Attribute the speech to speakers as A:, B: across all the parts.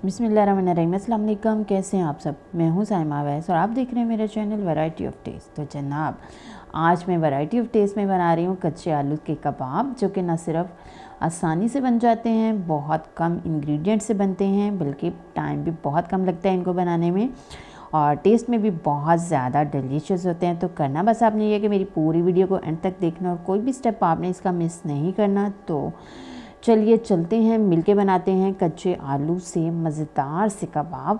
A: बिस्मिल्लाहिर्रहमानिर्रहीम। अस्सलाम वालेकुम। कैसे हैं आप सब? मैं हूं साइमा वैस और आप देख रहे हैं मेरा चैनल वैरायटी ऑफ टेस्ट। तो जनाब, आज मैं वैरायटी ऑफ टेस्ट में बना रही हूं कच्चे आलू के कबाब, जो कि न सिर्फ आसानी से बन जाते हैं, बहुत कम इंग्रेडिएंट से बनते हैं, बल्कि टाइम भी बहुत कम लगता है इनको बनाने में और टेस्ट में भी बहुत ज़्यादा डिलीशियस होते हैं। तो करना बस आपने ये कि मेरी पूरी वीडियो को एंड तक देखना और कोई भी स्टेप आपने इसका मिस नहीं करना। तो चलिए चलते हैं, मिलके बनाते हैं कच्चे आलू से मज़ेदार से कबाब।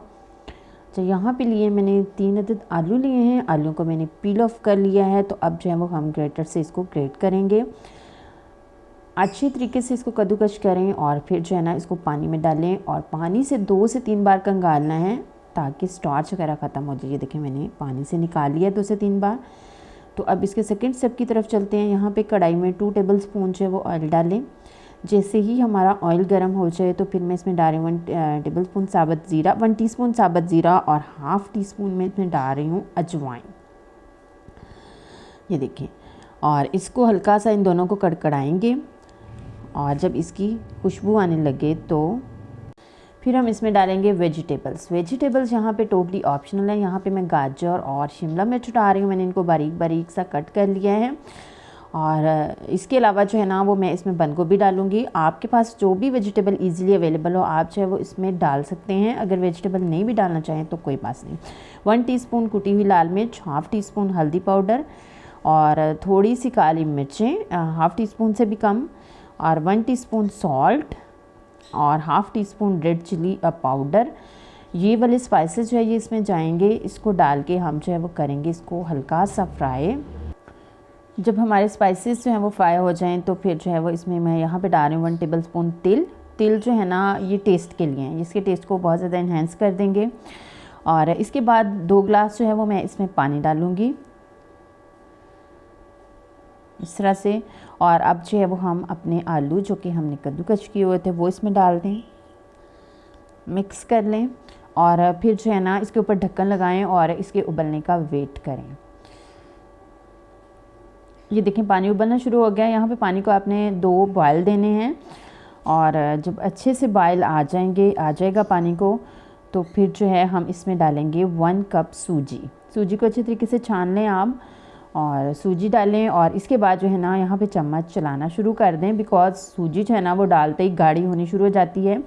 A: तो यहाँ पे लिए मैंने 3 अदद आलू लिए हैं। आलू को मैंने पील ऑफ कर लिया है। तो अब जो है वो हम ग्रेटर से इसको ग्रेट करेंगे। अच्छी तरीके से इसको कद्दूकश करें और फिर जो है ना इसको पानी में डालें और पानी से 2 से 3 बार कंगालना है ताकि स्टार्च वगैरह ख़त्म हो जाए। ये देखिए मैंने पानी से निकाल लिया 2 से 3 बार। तो अब इसके सेकंड स्टेप की तरफ चलते हैं। यहाँ पे कढ़ाई में 2 टेबल स्पून जो है वो ऑयल डालें। जैसे ही हमारा ऑयल गर्म हो जाए तो फिर मैं इसमें डाल रही हूँ 1 टेबल स्पून साबुत ज़ीरा, 1 टीस्पून साबुत ज़ीरा और हाफ़ टी स्पून में इसमें डाल रही हूँ अजवाइन। ये देखिए, और इसको हल्का सा इन दोनों को कड़कड़ाएंगे और जब इसकी खुशबू आने लगे तो फिर हम इसमें डालेंगे वेजिटेबल्स यहाँ पे टोटली ऑप्शनल है। यहाँ पे मैं गाजर और शिमला मिर्च डाल रही हूँ। मैंने इनको बारीक बारीक सा कट कर लिया है और इसके अलावा जो है ना वो मैं इसमें बंद गोभी डालूँगी। आपके पास जो भी वेजिटेबल इजीली अवेलेबल हो आप जो है वो इसमें डाल सकते हैं। अगर वेजिटेबल नहीं भी डालना चाहें तो कोई बात नहीं। 1 टीस्पून कुटी हुई लाल मिर्च, हाफ़ टी स्पून हल्दी पाउडर और थोड़ी सी काली मिर्चें, हाफ़ टी स्पून से भी कम, और 1 टीस्पून सॉल्ट और half teaspoon red chilli powder. ये वाले स्पाइसेस जो है ये इसमें जाएंगे। इसको डाल के हम जो है वो करेंगे इसको हल्का सा फ्राई। जब हमारे स्पाइसेस जो हैं वो फ्राई हो जाएं तो फिर जो है वो इसमें मैं यहाँ पे डाल रही हूँ 1 टेबल स्पून तिल जो है ना ये टेस्ट के लिए हैं, इसके टेस्ट को बहुत ज़्यादा इन्हेंस कर देंगे। और इसके बाद 2 ग्लास जो है वो मैं इसमें पानी डालूँगी इस तरह से। और अब जो है वो हम अपने आलू जो कि हमने कद्दूकश किए हुए थे वो इसमें डाल दें, मिक्स कर लें और फिर जो है ना इसके ऊपर ढक्कन लगाएं और इसके उबलने का वेट करें। ये देखें पानी उबलना शुरू हो गया। यहाँ पे पानी को आपने 2 बॉयल देने हैं और जब अच्छे से बॉयल आ जाएगा पानी को तो फिर जो है हम इसमें डालेंगे 1 कप सूजी को अच्छे तरीके से छान लें आप और सूजी डालें। और इसके बाद जो है ना यहाँ पे चम्मच चलाना शुरू कर दें, बिकॉज़ सूजी जो है ना वो डालते ही गाढ़ी होनी शुरू हो जाती है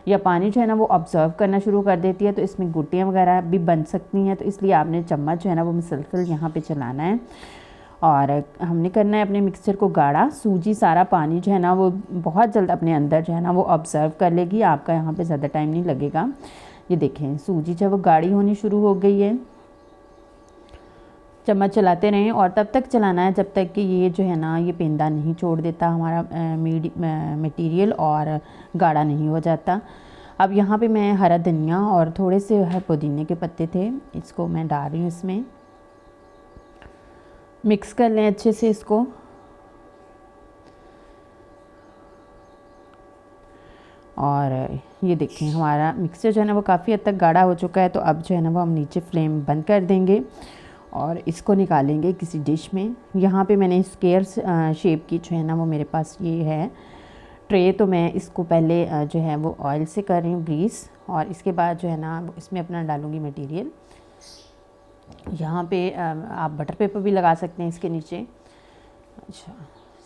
A: या पानी जो है ना वो ऑब्ज़र्व करना शुरू कर देती है, तो इसमें गुटियाँ वगैरह भी बन सकती हैं। तो इसलिए आपने चम्मच जो है ना वो मुसलसल यहाँ पे चलाना है और हमने करना है अपने मिक्सचर को गाढ़ा। सूजी सारा पानी जो है ना वो बहुत जल्द अपने अंदर जो है ना वो ऑब्ज़र्व कर लेगी, आपका यहाँ पे ज़्यादा टाइम नहीं लगेगा। ये देखें सूजी जो है वो गाढ़ी होनी शुरू हो गई है। चम्मच चलाते रहें और तब तक चलाना है जब तक कि ये जो है ना ये पेंदा नहीं छोड़ देता हमारा मटेरियल और गाढ़ा नहीं हो जाता। अब यहाँ पे मैं हरा धनिया और थोड़े से पुदीने के पत्ते थे, इसको मैं डाल रही हूँ इसमें। मिक्स कर लें अच्छे से इसको और ये देखें हमारा मिक्सचर जो है ना वो काफ़ी हद तक गाढ़ा हो चुका है। तो अब जो है ना वो हम नीचे फ्लेम बंद कर देंगे और इसको निकालेंगे किसी डिश में। यहाँ पे मैंने स्क्वायर शेप की जो है ना वो मेरे पास ये है ट्रे, तो मैं इसको पहले जो है वो ऑयल से कर रही हूँ ग्रीस और इसके बाद जो है ना इसमें अपना डालूँगी मटेरियल। यहाँ पे आप बटर पेपर भी लगा सकते हैं इसके नीचे। अच्छा,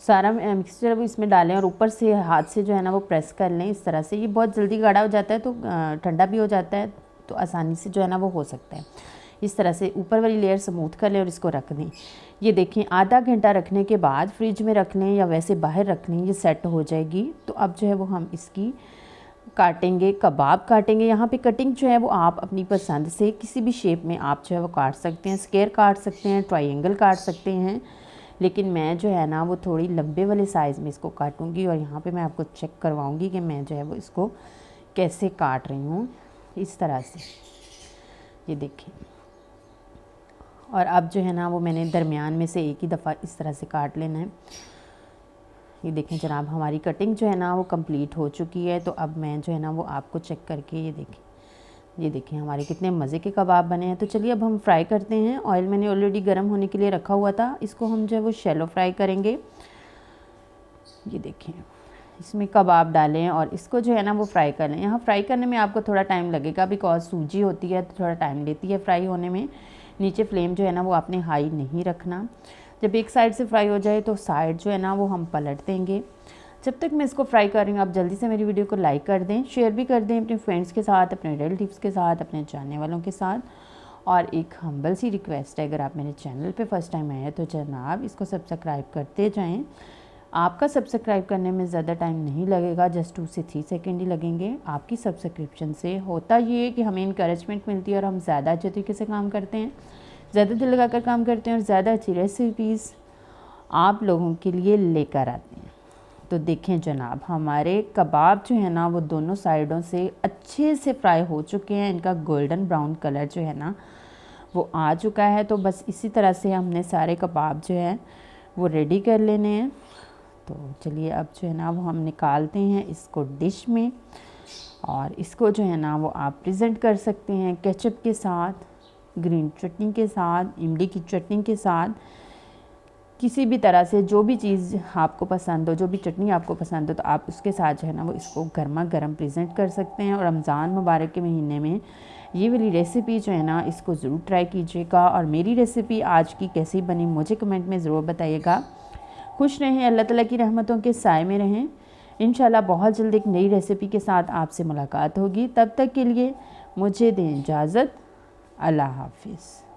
A: सारा मिक्सचर वो इसमें डालें और ऊपर से हाथ से जो है ना वो प्रेस कर लें इस तरह से। ये बहुत जल्दी गाढ़ा हो जाता है तो ठंडा भी हो जाता है तो आसानी से जो है ना वो हो सकता है। इस तरह से ऊपर वाली लेयर स्मूथ कर लें और इसको रख दें। ये देखें आधा घंटा रखने के बाद फ्रिज में रख लें या वैसे बाहर रख लें, ये सेट हो जाएगी। तो अब जो है वो हम इसकी काटेंगे, कबाब काटेंगे। यहाँ पे कटिंग जो है वो आप अपनी पसंद से किसी भी शेप में आप जो है वो काट सकते हैं। स्क्वायर काट सकते हैं, ट्रायंगल काट सकते हैं, लेकिन मैं जो है ना वो थोड़ी लंबे वाले साइज़ में इसको काटूंगी और यहाँ पे मैं आपको चेक करवाऊंगी कि मैं जो है वो इसको कैसे काट रही हूँ इस तरह से। ये देखें, और अब जो है ना वो मैंने दरमियान में से एक ही दफ़ा इस तरह से काट लेना है। ये देखें जनाब हमारी कटिंग जो है ना वो कंप्लीट हो चुकी है। तो अब मैं जो है ना वो आपको चेक करके ये देखें हमारे कितने मज़े के कबाब बने हैं। तो चलिए अब हम फ्राई करते हैं। ऑयल मैंने ऑलरेडी गर्म होने के लिए रखा हुआ था, इसको हम जो है वो शैलो फ्राई करेंगे। ये देखें इसमें कबाब डालें और इसको जो है ना वो फ्राई कर लें। यहाँ फ्राई करने में आपको थोड़ा टाइम लगेगा, बिकॉज सूजी होती है तो थोड़ा टाइम लेती है फ्राई होने में। नीचे फ्लेम जो है ना वो आपने हाई नहीं रखना। जब एक साइड से फ्राई हो जाए तो साइड जो है ना वो हम पलट देंगे। जब तक मैं इसको फ्राई कर रही हूँ आप जल्दी से मेरी वीडियो को लाइक कर दें, शेयर भी कर दें अपने फ्रेंड्स के साथ, अपने रिलेटिव्स के साथ, अपने जानने वालों के साथ। और एक हम्बल सी रिक्वेस्ट है, अगर आप मेरे चैनल पे फर्स्ट टाइम आए हैं तो जनाब इसको सब्सक्राइब करते जाएं। आपका सब्सक्राइब करने में ज़्यादा टाइम नहीं लगेगा, जस्ट 2 से 3 सेकेंड ही लगेंगे। आपकी सब्सक्रिप्शन से होता ये है कि हमें इंकरेजमेंट मिलती है और हम ज़्यादा अच्छे तरीके से काम करते हैं, ज़्यादा दिल लगाकर काम करते हैं और ज़्यादा अच्छी रेसिपीज़ आप लोगों के लिए लेकर आते हैं। तो देखें जनाब, हमारे कबाब जो है ना वो दोनों साइडों से अच्छे से फ्राई हो चुके हैं। इनका गोल्डन ब्राउन कलर जो है ना वो आ चुका है। तो बस इसी तरह से हमने सारे कबाब जो है वो रेडी कर लेने हैं। तो चलिए अब जो है ना वो हम निकालते हैं इसको डिश में, और इसको जो है ना वो आप प्रेजेंट कर सकते हैं केचप के साथ, ग्रीन चटनी के साथ, इमली की चटनी के साथ, किसी भी तरह से जो भी चीज़ आपको पसंद हो, जो भी चटनी आपको पसंद हो, तो आप उसके साथ जो है ना वो इसको गर्मा गर्म प्रेजेंट कर सकते हैं। और रमज़ान मुबारक के महीने में ये वाली रेसिपी जो है ना इसको ज़रूर ट्राई कीजिएगा। और मेरी रेसिपी आज की कैसी बनी मुझे कमेंट में ज़रूर बताइएगा। खुश रहें, अल्लाह ताला की रहमतों के साए में रहें। इंशाल्लाह बहुत जल्द एक नई रेसिपी के साथ आपसे मुलाकात होगी। तब तक के लिए मुझे दें इजाज़त। अल्लाह हाफिज़।